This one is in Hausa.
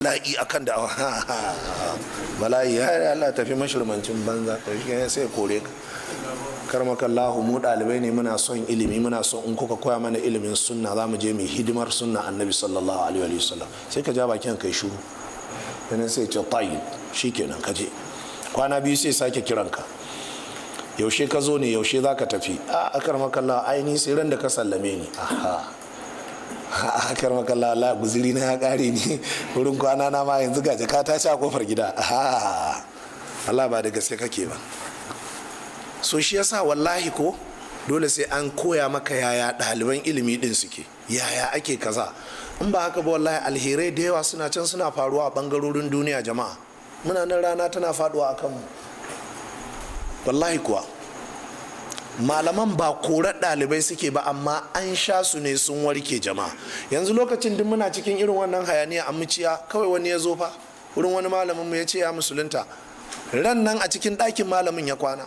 bala'i akan da bala'i ya Allah tafi mashirmancin banza to shi sai kore ka karmakallahu mu dalibai ne, muna son ilimi, muna son in kuka koya mana ilimin sunna za mu je mu hidimar sunna annabi sallallahu alaihi wa sallam. Sai ka ja bakin kai shuru dan sai ce tayyib shikenan ka je kwana biyu sai sake kiranka, yaushe ka zo ne, yaushe za ka tafi? A karmakallahu aini sai ran da ka sallame ni. Akar makalla Allah guziri na ya kare ni wurin kwana na ma yanzu ga jaka ta sha kofar gida. Allah ba da gaske kake ba. So shi yasa wallahi ko dole sai an koya maka yaya ɗaliban ilimi din suke, yaya ake kaza. In ba haka ba wallahi alherai da yawa suna can suna faruwa a bangarorin duniya jama'a. Muna nan rana tana faduwa a kanmu wallahi kuwa. Malaman ba korar ɗalibai suke ba, amma an sha su ne sun warke jama'a. Yanzu lokacin duk muna cikin irin wannan hayaniya a muciya, kawai wani ya zo fa wurin wani malamin mu ya ce ya musulunta, ran nan a cikin ɗakin malamin ya kwana.